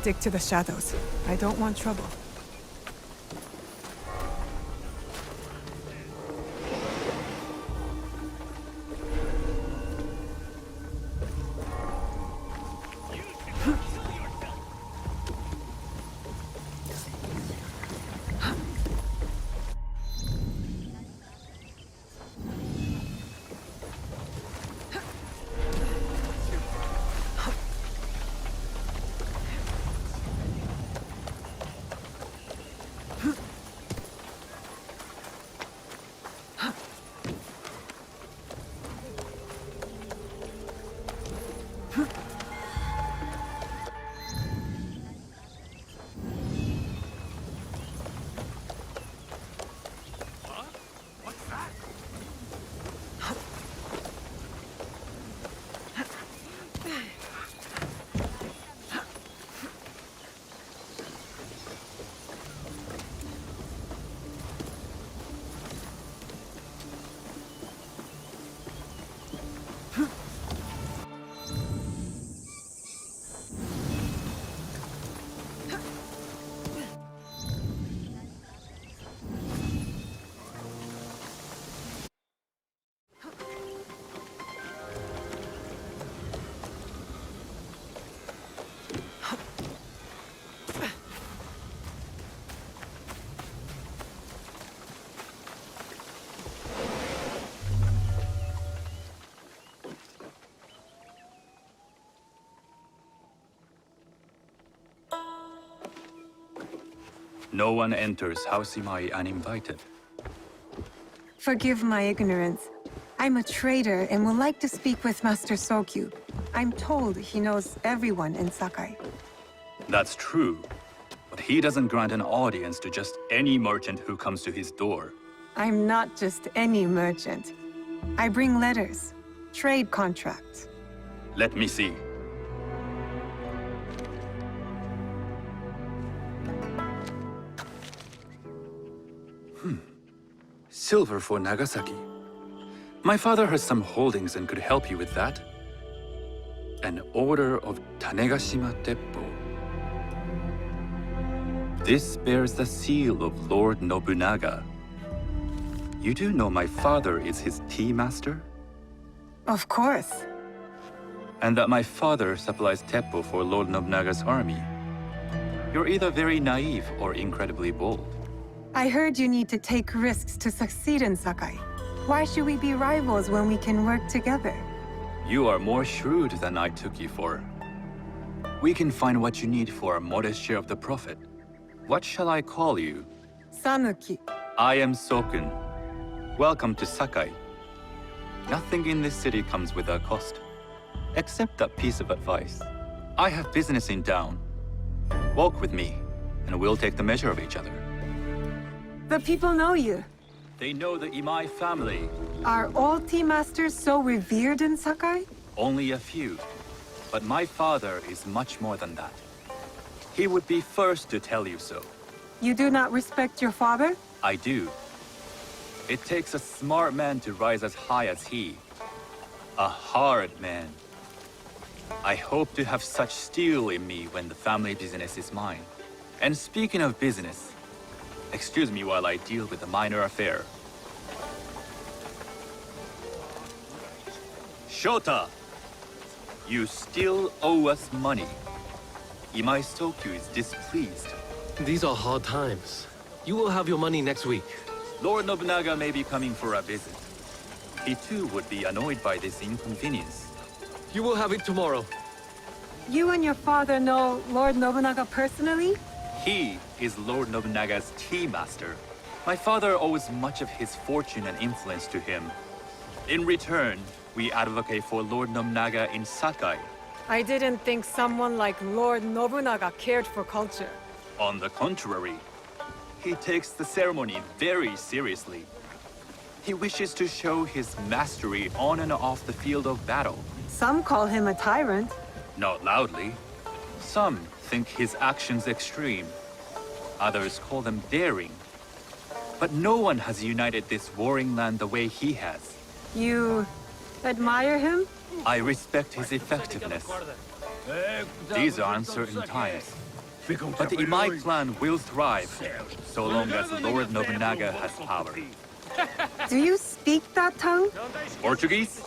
stick to the shadows. I don't want trouble. No one enters House Imai uninvited. Forgive my ignorance. I'm a trader and would like to speak with Master Sokyu. I'm told he knows everyone in Sakai. That's true, but he doesn't grant an audience to just any merchant who comes to his door. I'm not just any merchant. I bring letters, trade contracts. Let me see. Silver for Nagasaki. My father has some holdings and could help you with that. An order of Tanegashima Teppo. This bears the seal of Lord Nobunaga. You do know my father is his tea master? Of course. And that my father supplies Teppo for Lord Nobunaga's army. You're either very naive or incredibly bold. I heard you need to take risks to succeed in Sakai. Why should we be rivals when we can work together? You are more shrewd than I took you for. We can find what you need for a modest share of the profit. What shall I call you? Sanuki. I am Sokun. Welcome to Sakai. Nothing in this city comes without cost. Except that piece of advice. I have business in town. Walk with me, and we'll take the measure of each other. The people know you. They know the Imai family. Are all tea masters so revered in Sakai? Only a few. But my father is much more than that. He would be first to tell you so. You do not respect your father? I do. It takes a smart man to rise as high as he. A hard man. I hope to have such steel in me when the family business is mine. And speaking of business, excuse me while I deal with a minor affair. Shota! You still owe us money. Imai Sokyu is displeased. These are hard times. You will have your money next week. Lord Nobunaga may be coming for a visit. He too would be annoyed by this inconvenience. You will have it tomorrow. You and your father know Lord Nobunaga personally? He is Lord Nobunaga's tea master. My father owes much of his fortune and influence to him. In return, we advocate for Lord Nobunaga in Sakai. I didn't think someone like Lord Nobunaga cared for culture. On the contrary, he takes the ceremony very seriously. He wishes to show his mastery on and off the field of battle. Some call him a tyrant. Not loudly. Some think his actions extreme. Others call them daring. But no one has united this warring land the way he has. You admire him? I respect his effectiveness. These are uncertain times. But the Imai clan will thrive, so long as Lord Nobunaga has power. Do you speak that tongue? Portuguese?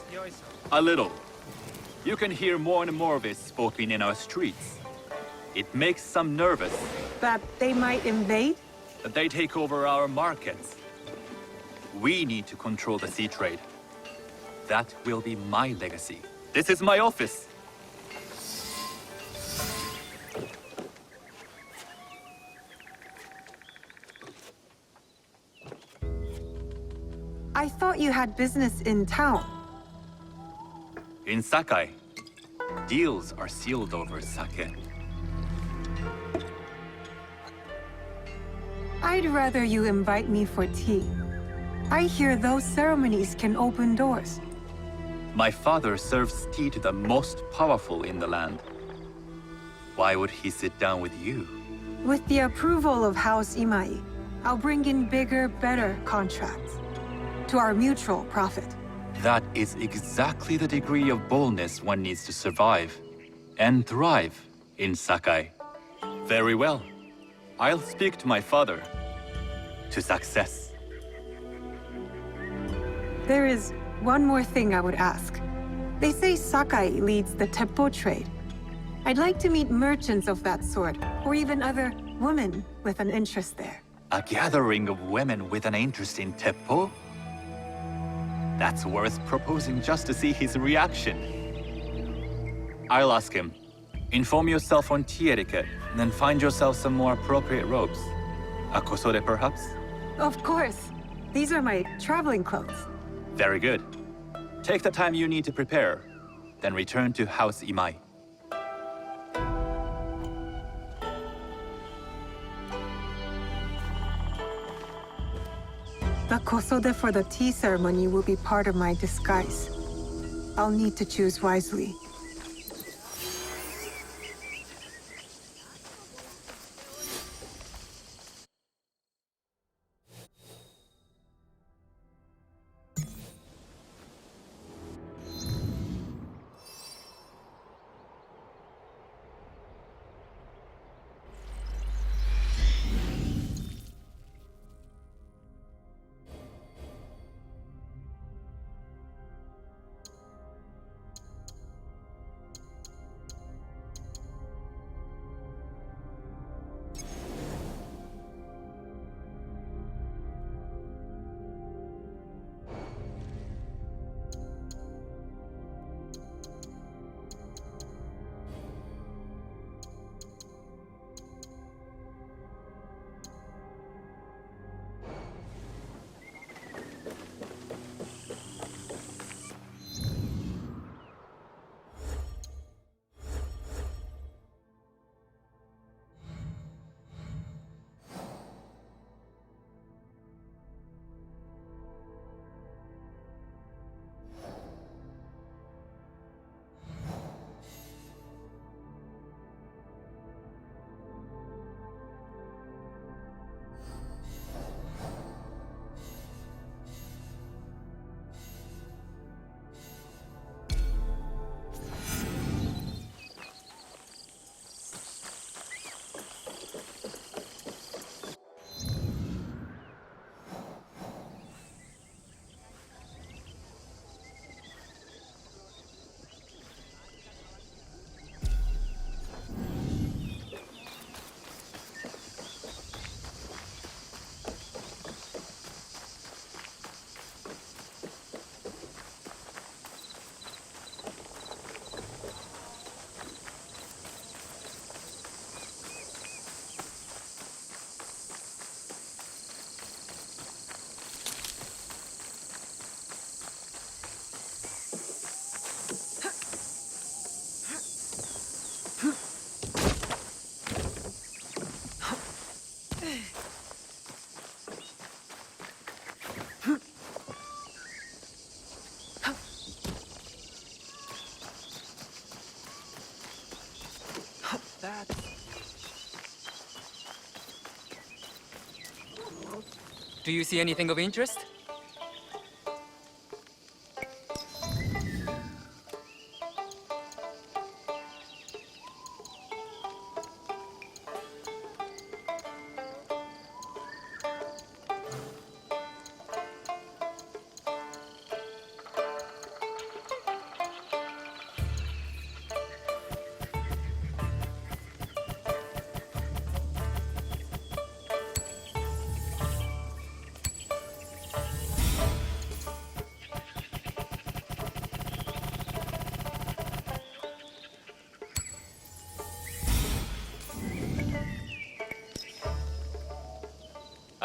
A little. You can hear more and more of it spoken in our streets. It makes some nervous. That they might invade? That they take over our markets. We need to control the sea trade. That will be my legacy. This is my office. I thought you had business in town. In Sakai, deals are sealed over sake. I'd rather you invite me for tea. I hear those ceremonies can open doors. My father serves tea to the most powerful in the land. Why would he sit down with you? With the approval of House Imai, I'll bring in bigger, better contracts. To our mutual profit. That is exactly the degree of boldness one needs to survive and thrive in Sakai. Very well. I'll speak to my father. To success. There is one more thing I would ask. They say Sakai leads the teppo trade. I'd like to meet merchants of that sort, or even other women with an interest there. A gathering of women with an interest in teppo? That's worth proposing just to see his reaction. I'll ask him. Inform yourself on tea etiquette, and then find yourself some more appropriate robes. A kosode, perhaps? Of course. These are my traveling clothes. Very good. Take the time you need to prepare, then return to House Imai. The kosode for the tea ceremony will be part of my disguise. I'll need to choose wisely. Do you see anything of interest?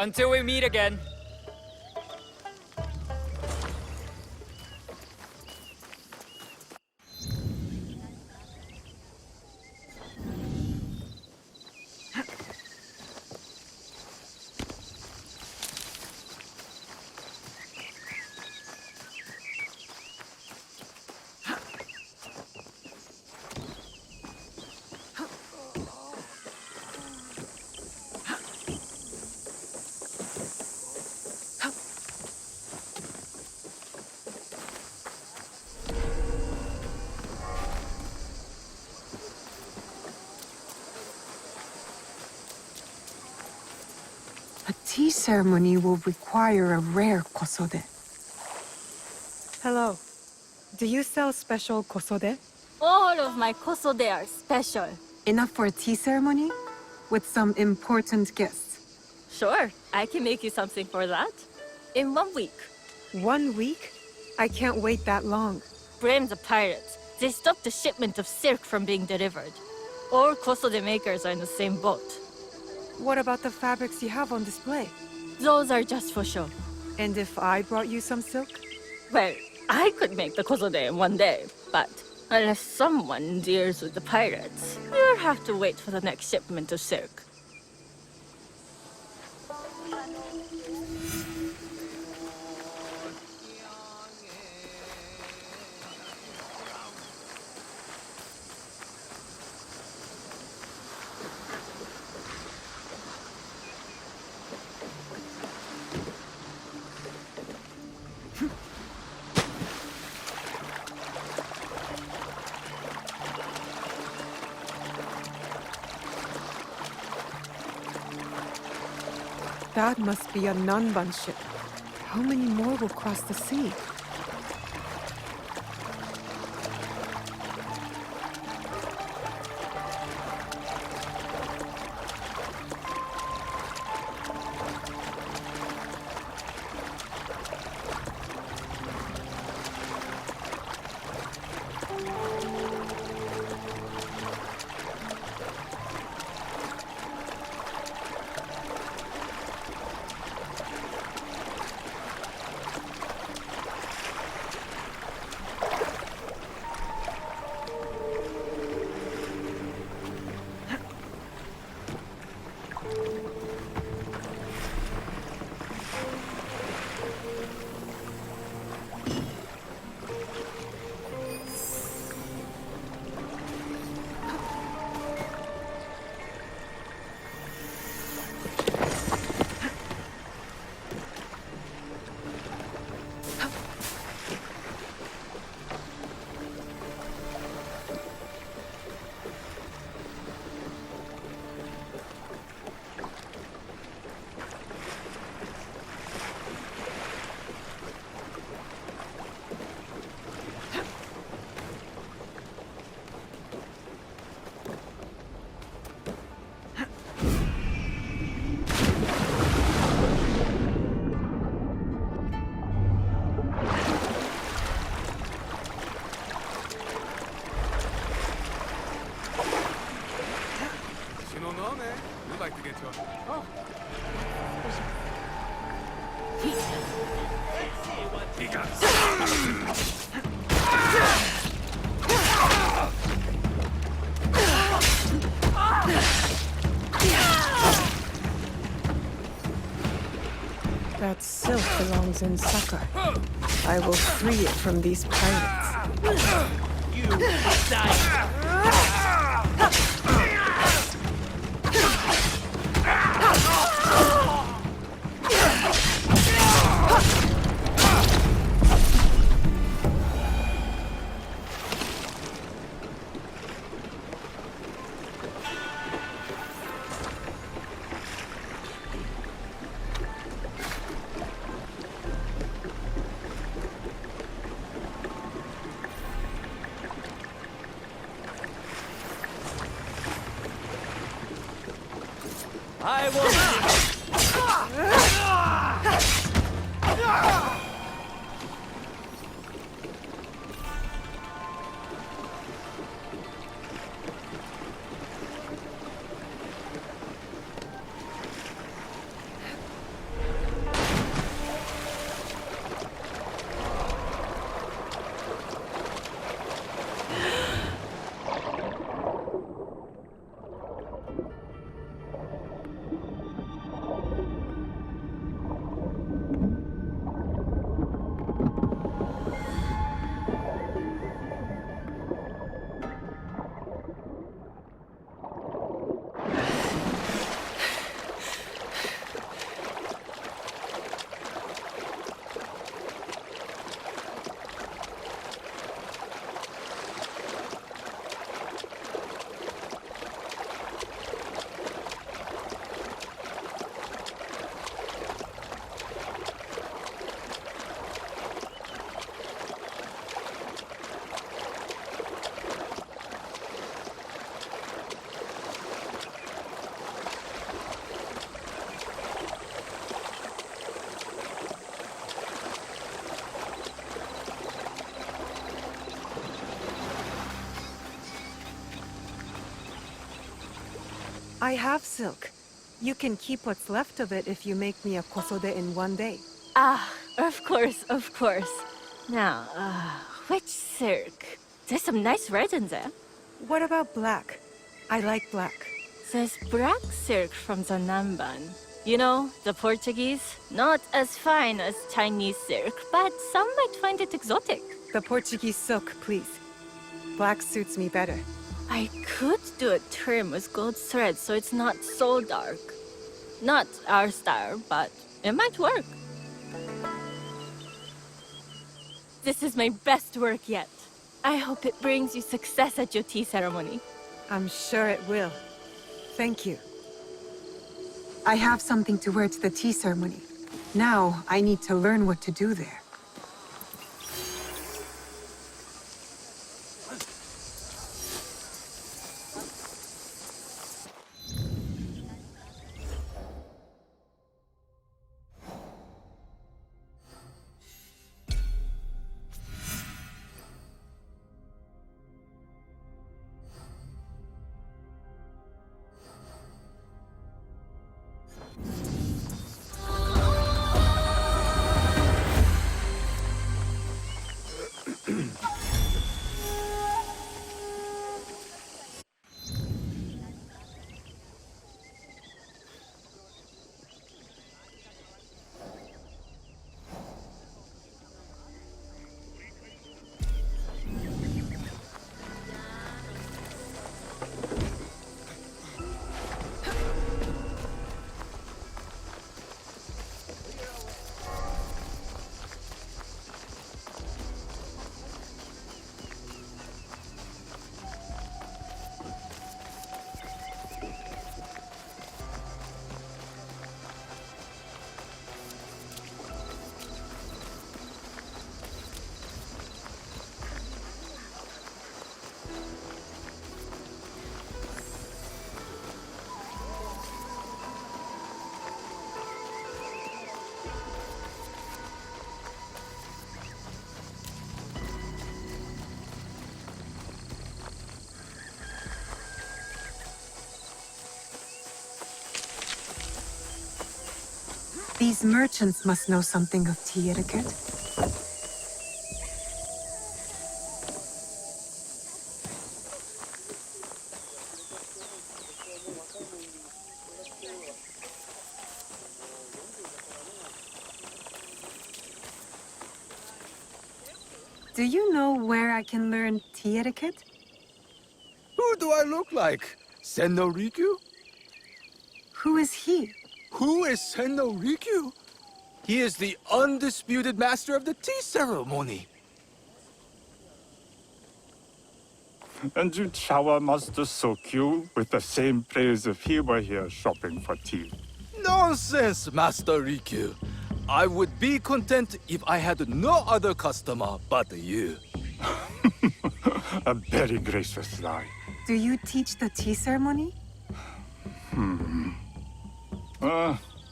Until we meet again. A tea ceremony will require a rare kosode. Hello. Do you sell special kosode? All of my kosode are special. Enough for a tea ceremony? With some important guests. Sure, I can make you something for that. In 1 week. 1 week? I can't wait that long. Blame the pirates. They stopped the shipment of silk from being delivered. All kosode makers are in the same boat. What about the fabrics you have on display? Those are just for show. And if I brought you some silk? Well, I could make the kosode in 1 day, but unless someone deals with the pirates, you'll have to wait for the next shipment of silk. That must be a Nanban ship. How many more will cross the sea? That silk belongs in Sakai. I will free it from these pirates. I will. I have silk. You can keep what's left of it if you make me a kosode in one day. Ah, of course, of course. Now, which silk? There's some nice red in there. What about black? I like black. There's black silk from the Namban. You know, the Portuguese. Not as fine as Chinese silk, but some might find it exotic. The Portuguese silk, please. Black suits me better. I could do a trim with gold thread so it's not so dark. Not our style, but it might work. This is my best work yet. I hope it brings you success at your tea ceremony. I'm sure it will. Thank you. I have something to wear to the tea ceremony. Now, I need to learn what to do there. These merchants must know something of tea etiquette. Do you know where I can learn tea etiquette? Who do I look like? Senno Rikyu? Who is he? Who is Senno Rikyu? He is the undisputed master of the tea ceremony. And you shower Master Sokyu with the same praise if he were here shopping for tea. Nonsense, Master Rikyu. I would be content if I had no other customer but you. A very gracious lie. Do you teach the tea ceremony?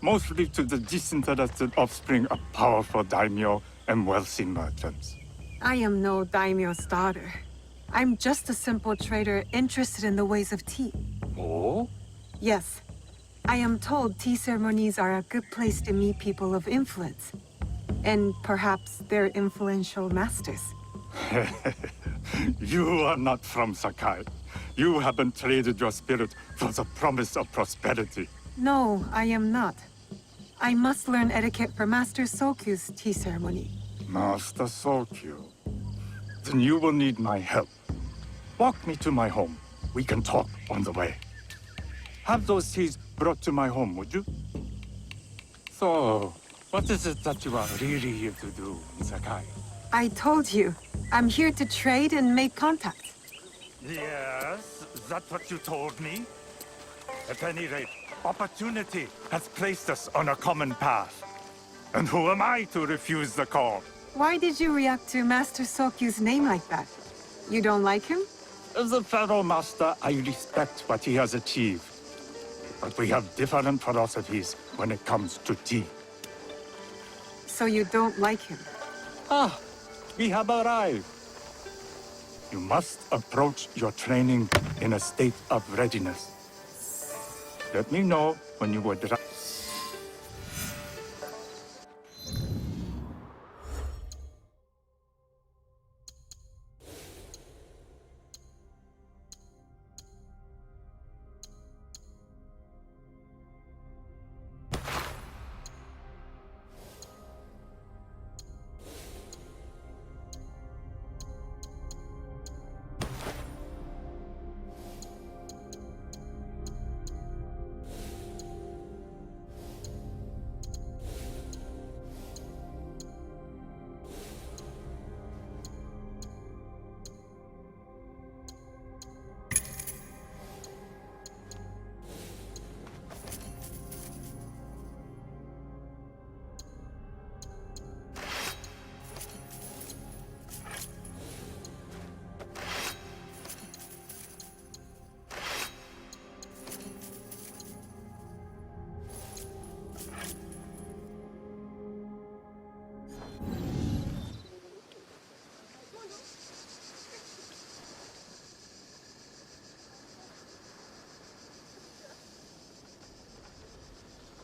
Mostly to the disinterested offspring of powerful daimyo and wealthy merchants. I am no daimyo's daughter. I'm just a simple trader interested in the ways of tea. Oh? Yes. I am told tea ceremonies are a good place to meet people of influence. And perhaps their influential masters. You are not from Sakai. You haven't traded your spirit for the promise of prosperity. No, I am not. I must learn etiquette for Master Sokyu's tea ceremony. Master Sokyu. Then you will need my help. Walk me to my home. We can talk on the way. Have those teas brought to my home, would you? So, what is it that you are really here to do in Sakai? I told you, I'm here to trade and make contact. Yes, that's what you told me. At any rate, opportunity has placed us on a common path. And who am I to refuse the call? Why did you react to Master Sokyu's name like that? You don't like him? As a Pharaoh Master, I respect what he has achieved. But we have different philosophies when it comes to tea. So you don't like him? Ah, we have arrived. You must approach your training in a state of readiness. Let me know when you would.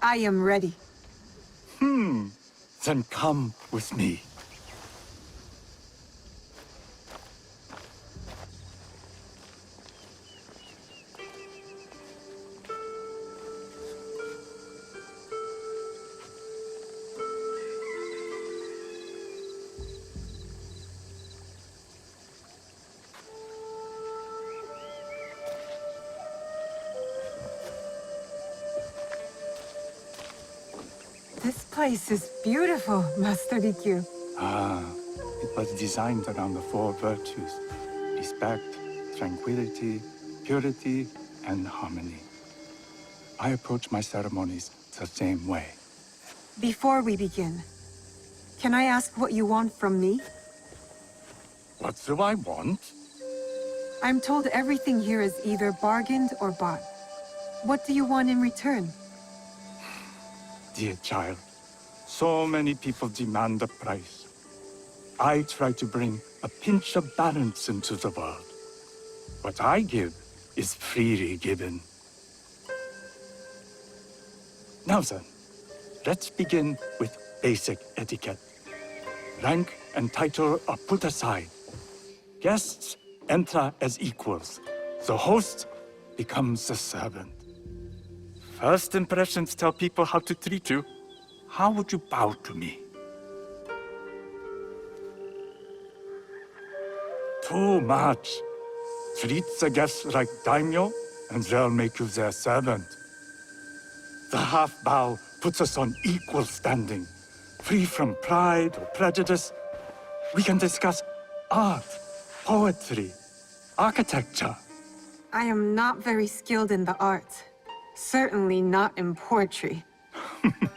I am ready. Then come with me. This place is beautiful, Master Rikyu. It was designed around the four virtues: respect, tranquility, purity, and harmony. I approach my ceremonies the same way. Before we begin, can I ask what you want from me? What do I want? I'm told everything here is either bargained or bought. What do you want in return? Dear child, so many people demand a price. I try to bring a pinch of balance into the world. What I give is freely given. Now then, let's begin with basic etiquette. Rank and title are put aside. Guests enter as equals. The host becomes the servant. First impressions tell people how to treat you. How would you bow to me? Too much. Treat the guests like daimyo, and they'll make you their servant. The half bow puts us on equal standing, free from pride or prejudice. We can discuss art, poetry, architecture. I am not very skilled in the arts. Certainly not in poetry.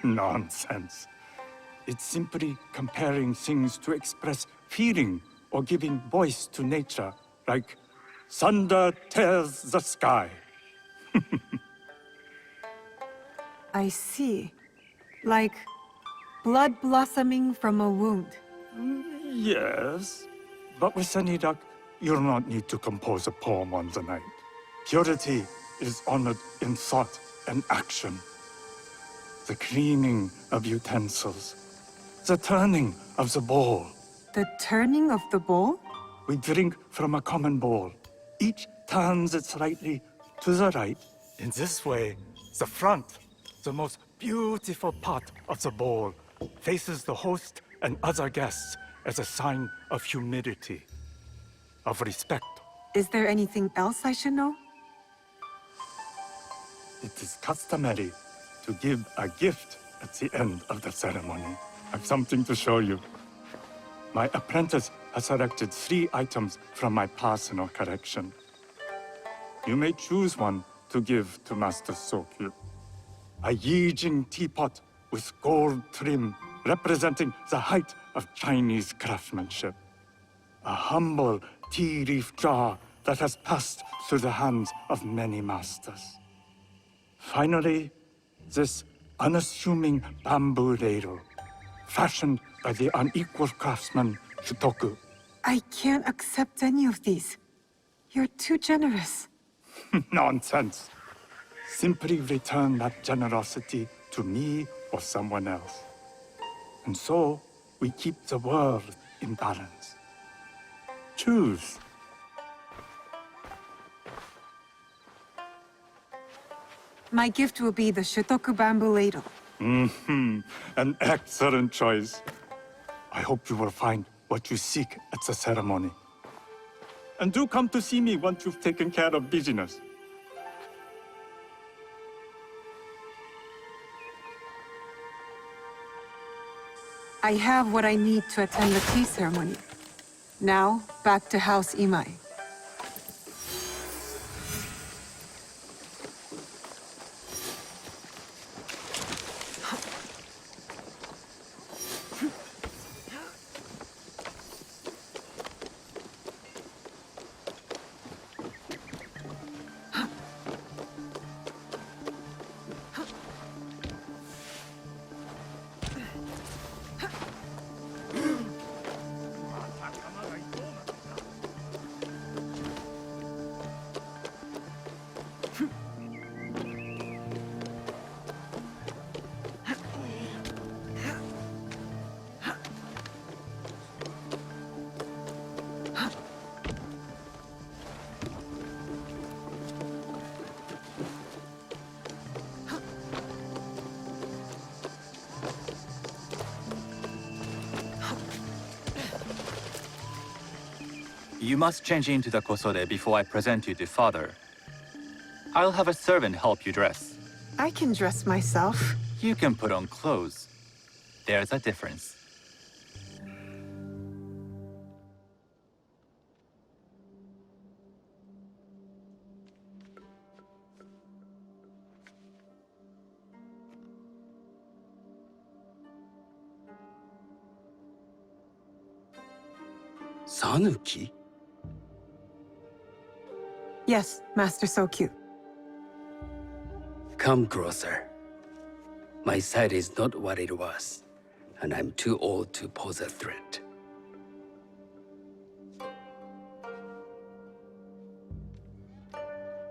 Nonsense. It's simply comparing things to express feeling or giving voice to nature, like thunder tears the sky. I see. Like blood blossoming from a wound. Yes, but with any luck, you'll not need to compose a poem on the night. Purity is honored in thought and action. The cleaning of utensils, the turning of the bowl. The turning of the bowl? We drink from a common bowl. Each turns it slightly to the right. In this way, the front, the most beautiful part of the bowl, faces the host and other guests as a sign of humility, of respect. Is there anything else I should know? It is customary to give a gift at the end of the ceremony. I've something to show you. My apprentice has selected 3 items from my personal collection. You may choose one to give to Master Sokyu. A Yijing teapot with gold trim representing the height of Chinese craftsmanship. A humble tea leaf jar that has passed through the hands of many masters. Finally, this unassuming bamboo ladle, fashioned by the unequal craftsman Shutoku. I can't accept any of these. You're too generous. Nonsense. simply return that generosity to me or someone else. And so, we keep the world in balance. Choose. My gift will be the Shotoku bamboo ladle. An excellent choice. I hope you will find what you seek at the ceremony. And do come to see me once you've taken care of business. I have what I need to attend the tea ceremony. Now, back to House Imai. You must change into the kosode before I present you to father. I'll have a servant help you dress. I can dress myself. You can put on clothes. There's a difference. Sanuki? Yes, Master Sokyu. Come closer. My sight is not what it was, and I'm too old to pose a threat.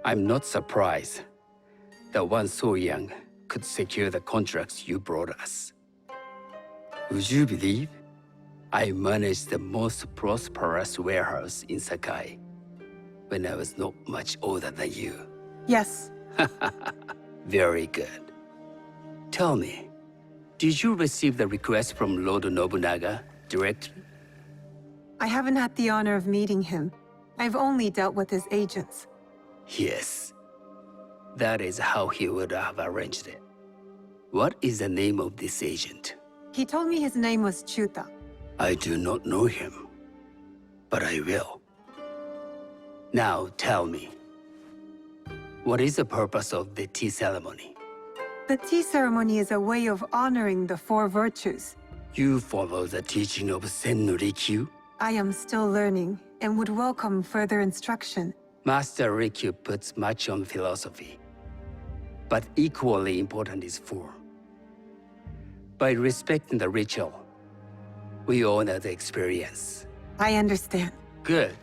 I'm not surprised that one so young could secure the contracts you brought us. Would you believe I managed the most prosperous warehouse in Sakai when I was not much older than you? Yes. Very good. Tell me, did you receive the request from Lord Nobunaga directly? I haven't had the honor of meeting him. I've only dealt with his agents. Yes. That is how he would have arranged it. What is the name of this agent? He told me his name was Chuta. I do not know him, but I will. Now tell me, what is the purpose of the tea ceremony? The tea ceremony is a way of honoring the four virtues. You follow the teaching of Sen no Rikyu? I am still learning and would welcome further instruction. Master Rikyu puts much on philosophy, but equally important is form. By respecting the ritual, we honor the experience. I understand. Good.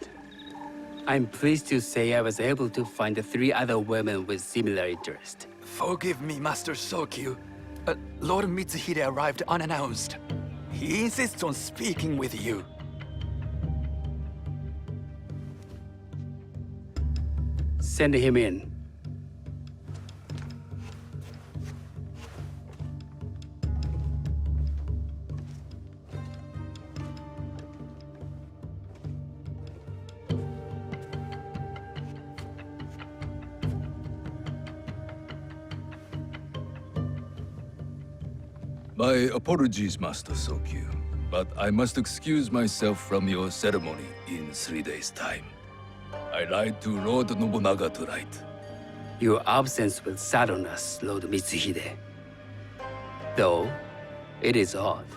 I'm pleased to say I was able to find 3 other women with similar interest. Forgive me, Master Sokyu. Lord Mitsuhide arrived unannounced. He insists on speaking with you. Send him in. My apologies, Master Sokyu, but I must excuse myself from your ceremony in 3 days' time. I lied to Lord Nobunaga tonight. Your absence will sadden us, Lord Mitsuhide. Though, it is odd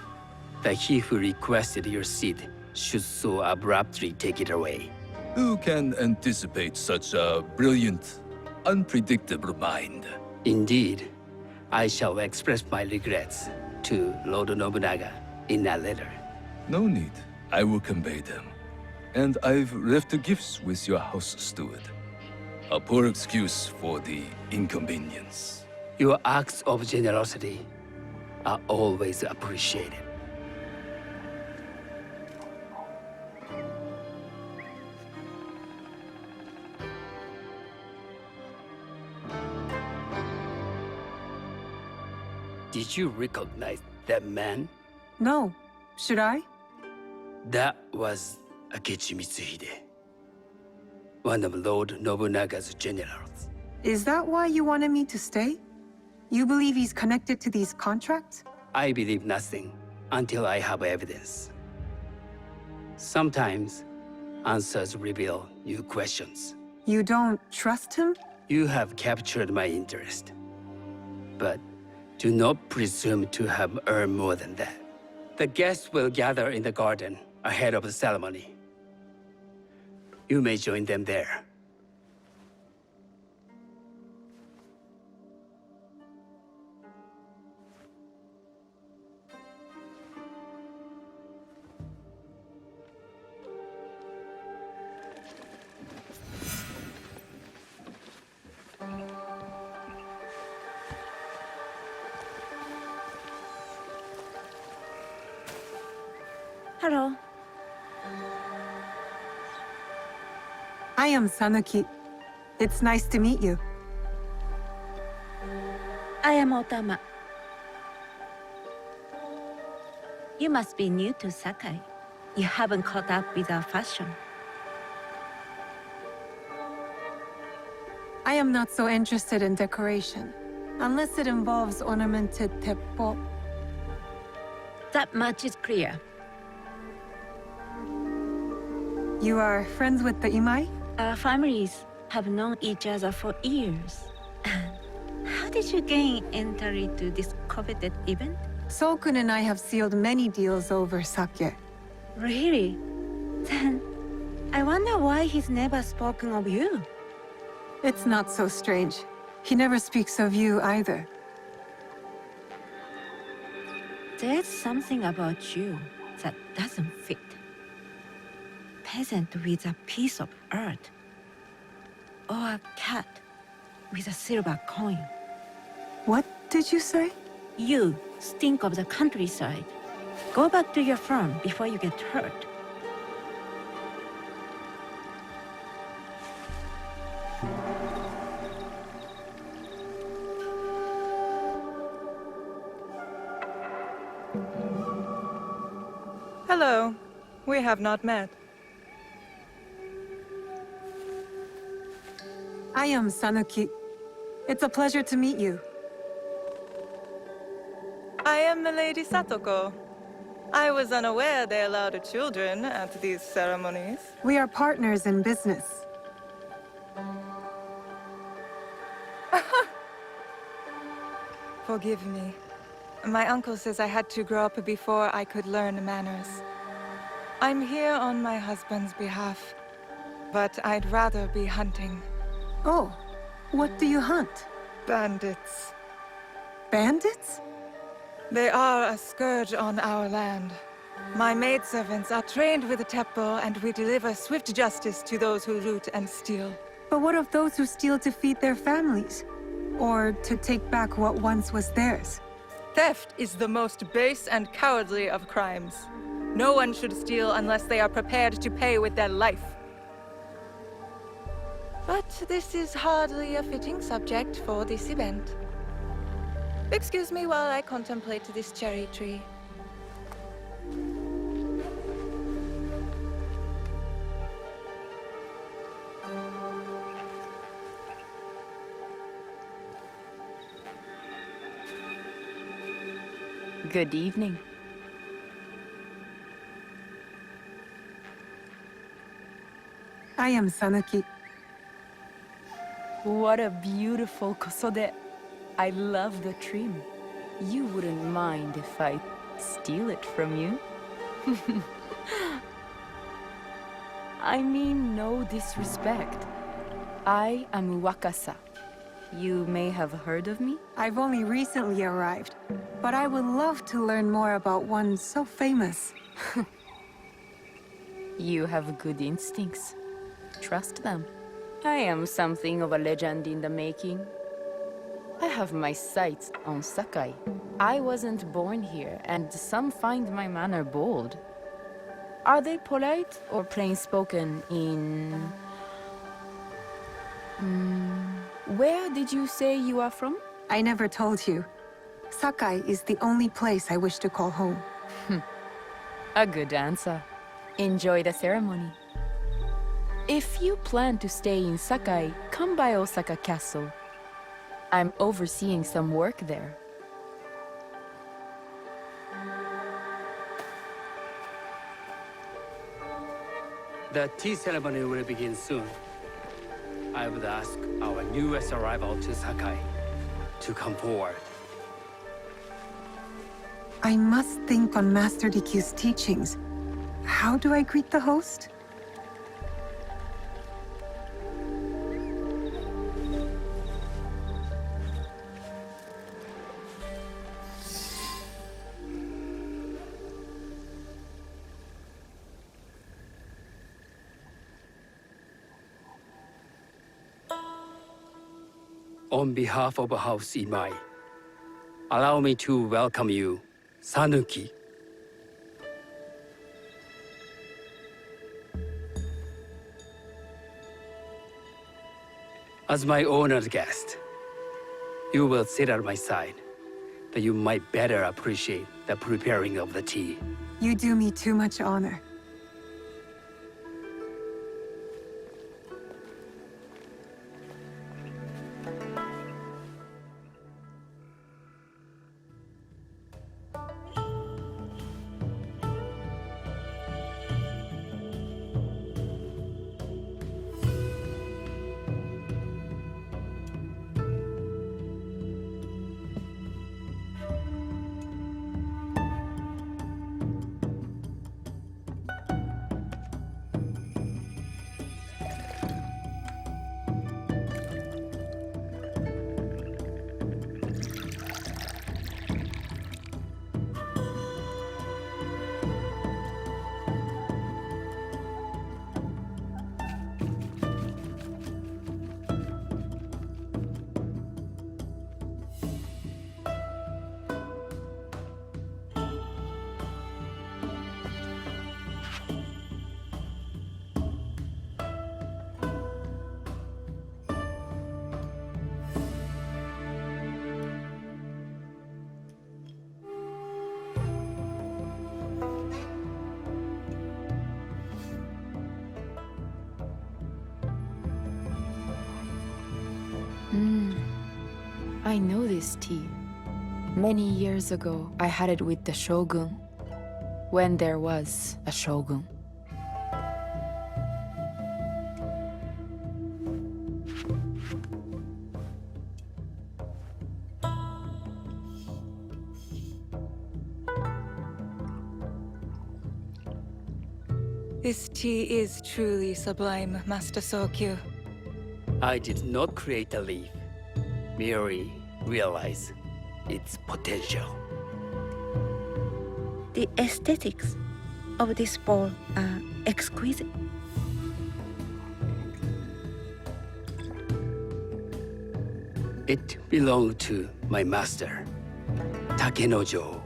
that he who requested your seat should so abruptly take it away. Who can anticipate such a brilliant, unpredictable mind? Indeed, I shall express my regrets to Lord Nobunaga in a letter. No need. I will convey them. And I've left the gifts with your house steward. A poor excuse for the inconvenience. Your acts of generosity are always appreciated. Did you recognize that man? No. Should I? That was Akechi Mitsuhide, one of Lord Nobunaga's generals. Is that why you wanted me to stay? You believe he's connected to these contracts? I believe nothing until I have evidence. Sometimes, answers reveal new questions. You don't trust him? You have captured my interest. But do not presume to have earned more than that. The guests will gather in the garden ahead of the ceremony. You may join them there. Hello. I am Sanuki. It's nice to meet you. I am Otama. You must be new to Sakai. You haven't caught up with our fashion. I am not so interested in decoration, unless it involves ornamented teppo. That much is clear. You are friends with the Imai? Our families have known each other for years. How did you gain entry to this coveted event? Sokun and I have sealed many deals over sake. Really? Then, I wonder why he's never spoken of you. It's not so strange. He never speaks of you either. There's something about you that doesn't fit. Peasant with a piece of earth. Or a cat with a silver coin. What did you say? You stink of the countryside. Go back to your farm before you get hurt. Hello. We have not met. I am Sanuki. It's a pleasure to meet you. I am Milady Satoko. I was unaware they allowed children at these ceremonies. We are partners in business. Forgive me. My uncle says I had to grow up before I could learn manners. I'm here on my husband's behalf, but I'd rather be hunting. Oh, what do you hunt? Bandits. Bandits? They are a scourge on our land. My maidservants are trained with the teppo, and we deliver swift justice to those who loot and steal. But what of those who steal to feed their families? Or to take back what once was theirs? Theft is the most base and cowardly of crimes. No one should steal unless they are prepared to pay with their life. But this is hardly a fitting subject for this event. Excuse me while I contemplate this cherry tree. Good evening. I am Sanuki. What a beautiful kosode. I love the trim. You wouldn't mind if I steal it from you? I mean no disrespect. I am Wakasa. You may have heard of me? I've only recently arrived, but I would love to learn more about one so famous. You have good instincts. Trust them. I am something of a legend in the making. I have my sights on Sakai. I wasn't born here, and some find my manner bold. Are they polite or plain-spoken in... Where did you say you are from? I never told you. Sakai is the only place I wish to call home. A good answer. Enjoy the ceremony. If you plan to stay in Sakai, come by Osaka Castle. I'm overseeing some work there. The tea ceremony will begin soon. I would ask our newest arrival to Sakai to come forward. I must think on Master DQ's teachings. How do I greet the host? On behalf of House Imai, allow me to welcome you, Sanuki. As my honored guest, you will sit at my side, that you might better appreciate the preparing of the tea. You do me too much honor. I know this tea. Many years ago, I had it with the Shogun, when there was a Shogun. This tea is truly sublime, Master Sokyu. I did not create the leaf, merely realize its potential. The aesthetics of this bowl are exquisite. It belonged to my master, Takenojo.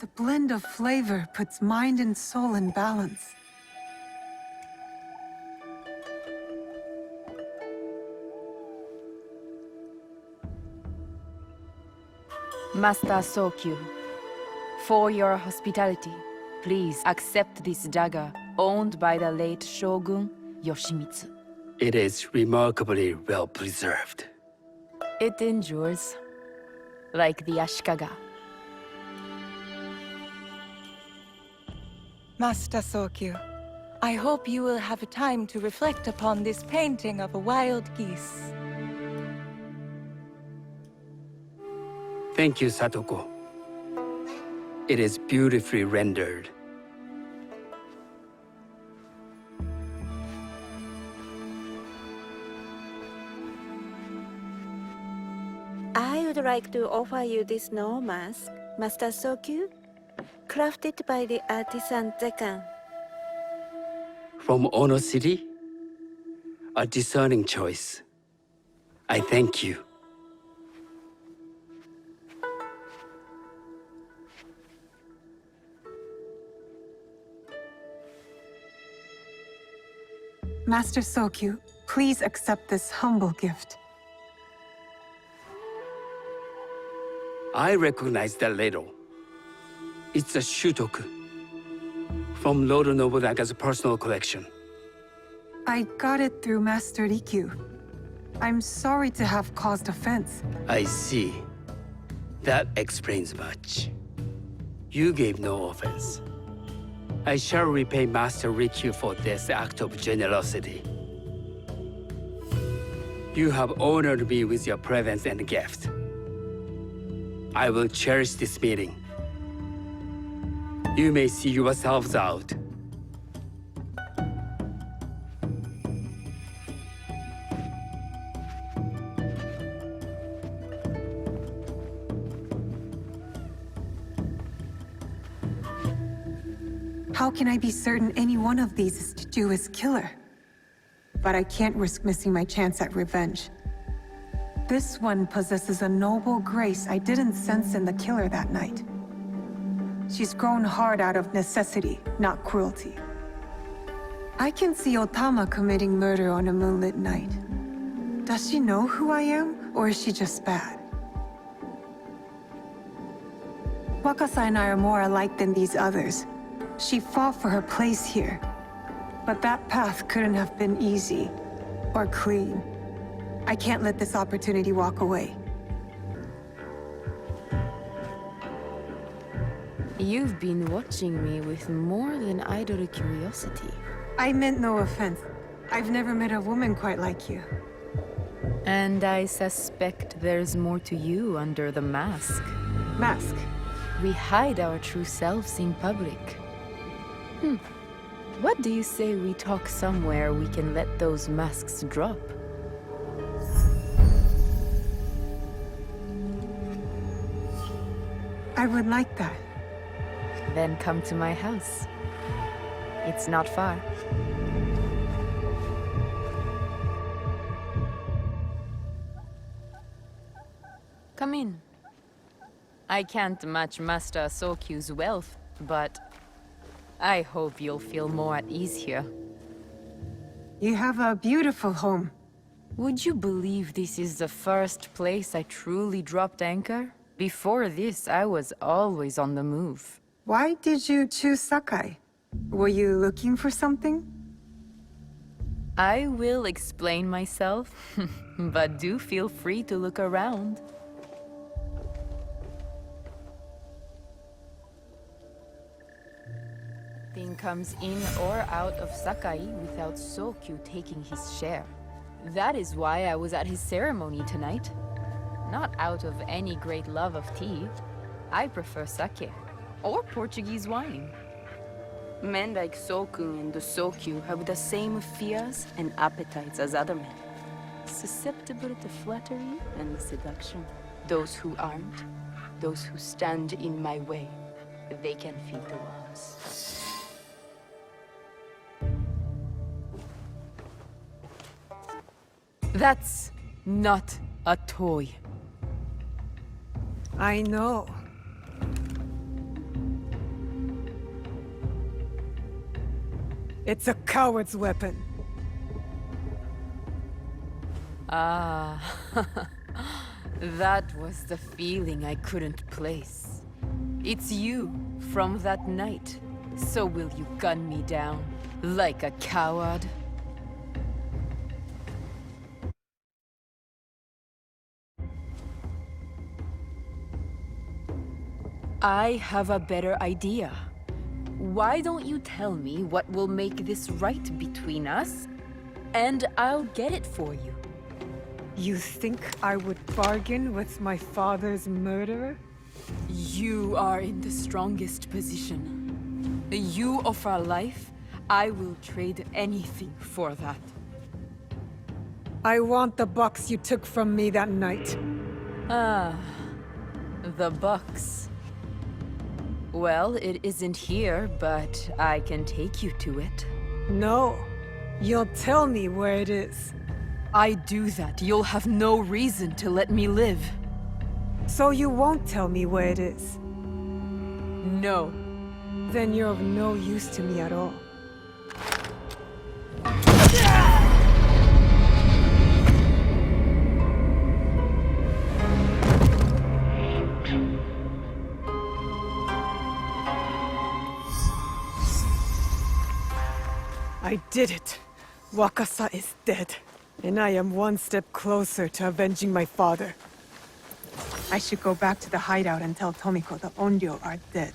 The blend of flavor puts mind and soul in balance. Master Sokyu, for your hospitality, please accept this dagger owned by the late Shogun Yoshimitsu. It is remarkably well preserved. It endures, like the Ashikaga. Master Sokyu, I hope you will have time to reflect upon this painting of a wild geese. Thank you, Satoko. It is beautifully rendered like to offer you this snow mask, Master Sokyu, crafted by the artisan Zekan. From Ono City? A discerning choice. I thank you. Master Sokyu, please accept this humble gift. I recognize that ladle. It's a shutoku from Lord Nobunaga's personal collection. I got it through Master Rikyu. I'm sorry to have caused offense. I see. That explains much. You gave no offense. I shall repay Master Rikyu for this act of generosity. You have honored me with your presence and gift. I will cherish this meeting. You may see yourselves out. How can I be certain any one of these is to do his killer? But I can't risk missing my chance at revenge. This one possesses a noble grace I didn't sense in the killer that night. She's grown hard out of necessity, not cruelty. I can see Otama committing murder on a moonlit night. Does she know who I am, or is she just bad? Wakasa and I are more alike than these others. She fought for her place here. But that path couldn't have been easy, or clean. I can't let this opportunity walk away. You've been watching me with more than idle curiosity. I meant no offense. I've never met a woman quite like you. And I suspect there's more to you under the mask. Mask? We hide our true selves in public. What do you say we talk somewhere we can let those masks drop? I would like that. Then come to my house. It's not far. Come in. I can't match Master Sokyu's wealth, but I hope you'll feel more at ease here. You have a beautiful home. Would you believe this is the first place I truly dropped anchor? Before this, I was always on the move. Why did you choose Sakai? Were you looking for something? I will explain myself, but do feel free to look around. Nothing comes in or out of Sakai without Sokyu taking his share. That is why I was at his ceremony tonight. Not out of any great love of tea. I prefer sake, or Portuguese wine. Men like Sokun and the Sokyu have the same fears and appetites as other men. Susceptible to flattery and seduction. Those who aren't, those who stand in my way, they can feed the wolves. That's not a toy. I know. It's a coward's weapon. Ah, that was the feeling I couldn't place. It's you from that night. So will you gun me down like a coward? I have a better idea. Why don't you tell me what will make this right between us, and I'll get it for you. You think I would bargain with my father's murderer? You are in the strongest position. You offer life, I will trade anything for that. I want the box you took from me that night. Ah, The Bucks. Well, it isn't here, but I can take you to it. No. You'll tell me where it is. I do that, you'll have no reason to let me live. So you won't tell me where it is? No. Then you're of no use to me at all. I did it! Wakasa is dead, and I am one step closer to avenging my father. I should go back to the hideout and tell Tomiko the Onryo are dead.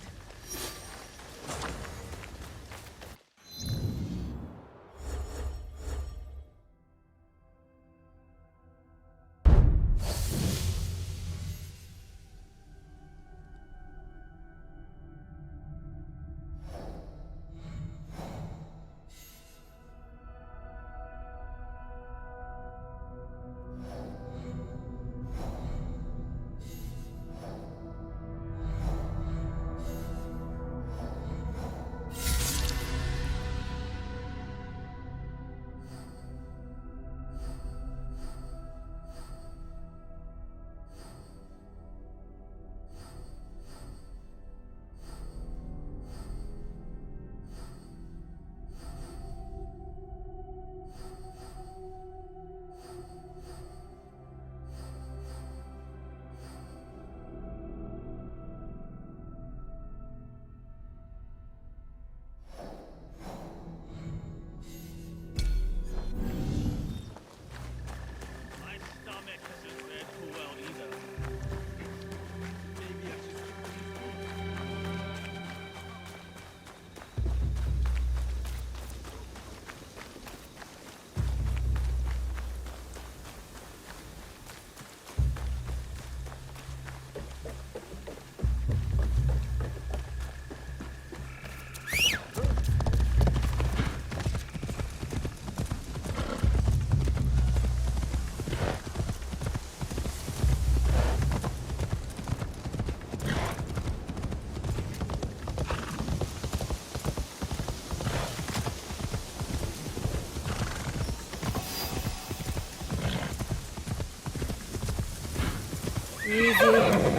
Easy.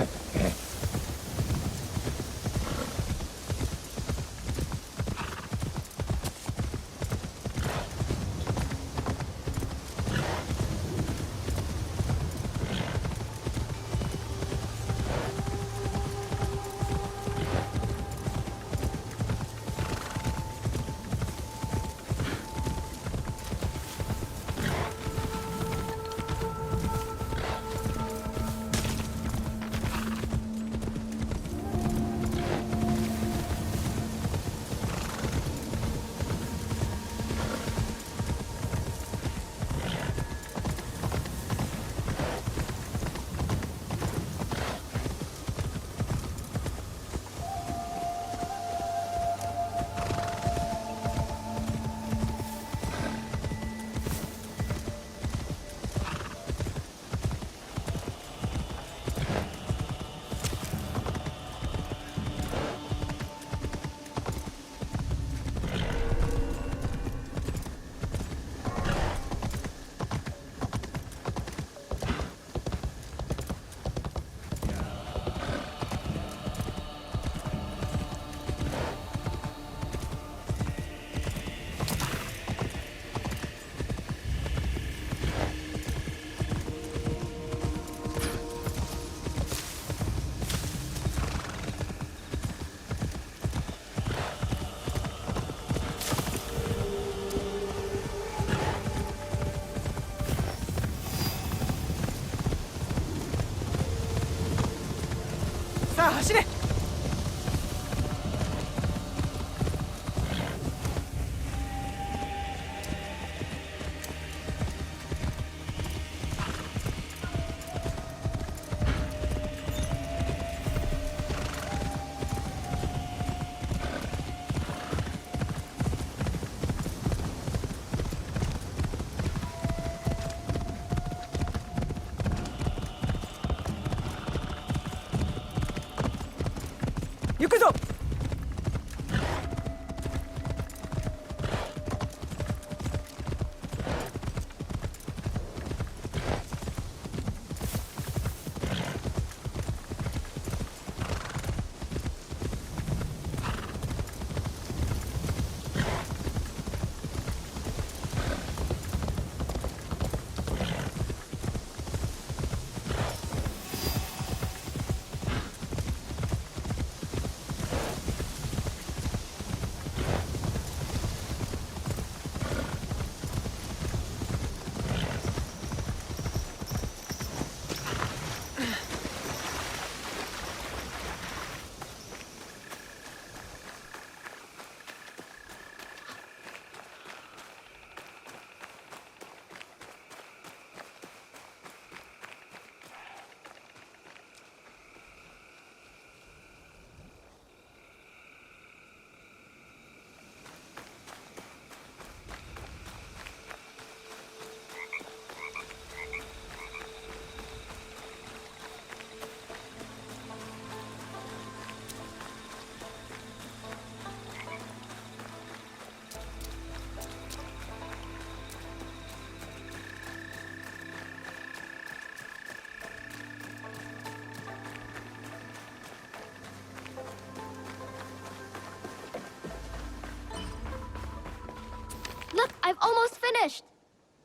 almost finished.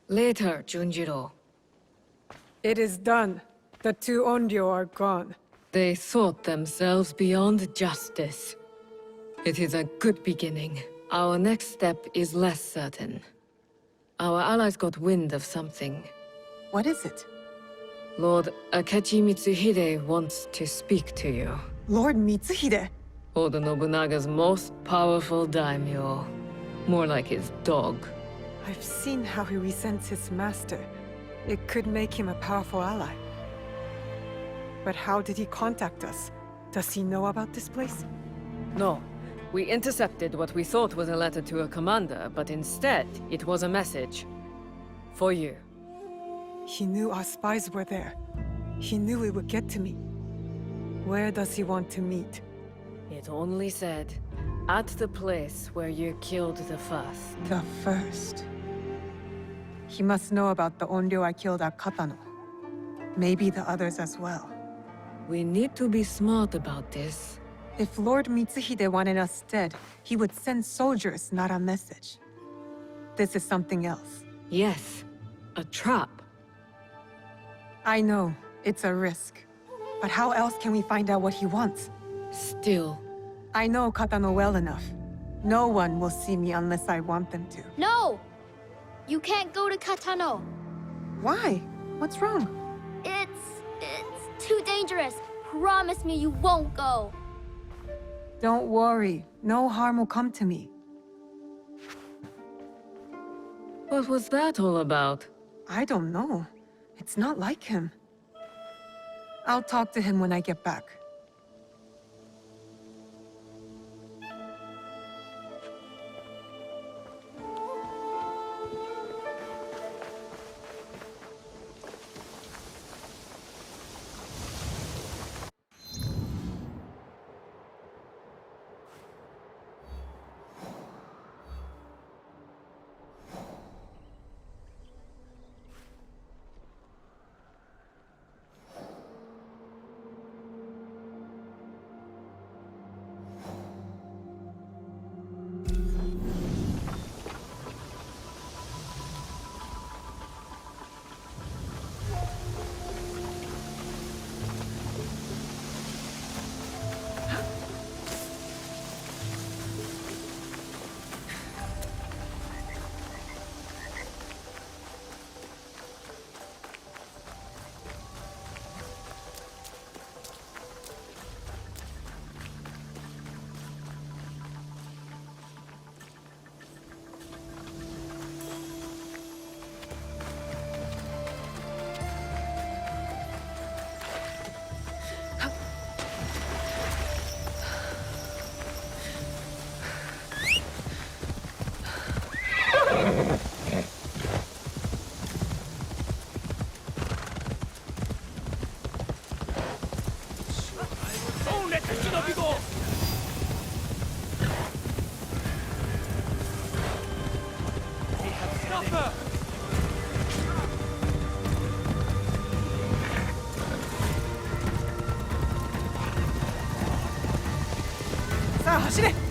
Later, Junjiro. It is done. The two Onryo are gone. They thought themselves beyond justice. It is a good beginning. Our next step is less certain. Our allies got wind of something. What is it? Lord Akechi Mitsuhide wants to speak to you. Lord Mitsuhide? Oda Nobunaga's most powerful daimyo. More like his dog. I've seen how he resents his master. It could make him a powerful ally. But how did he contact us? Does he know about this place? No. We intercepted what we thought was a letter to a commander, but instead, it was a message. For you. He knew our spies were there. He knew it would get to me. Where does he want to meet? It only said, at the place where you killed the first. The first. He must know about the Onryo I killed at Katano. Maybe the others as well. We need to be smart about this. If Lord Mitsuhide wanted us dead, he would send soldiers, not a message. This is something else. Yes, a trap. I know, it's a risk. But how else can we find out what he wants? Still. I know Katano well enough. No one will see me unless I want them to. No! You can't go to Katano. Why? What's wrong? It's too dangerous. Promise me you won't go. Don't worry. No harm will come to me. What was that all about? I don't know. It's not like him. I'll talk to him when I get back. 자, 하시네!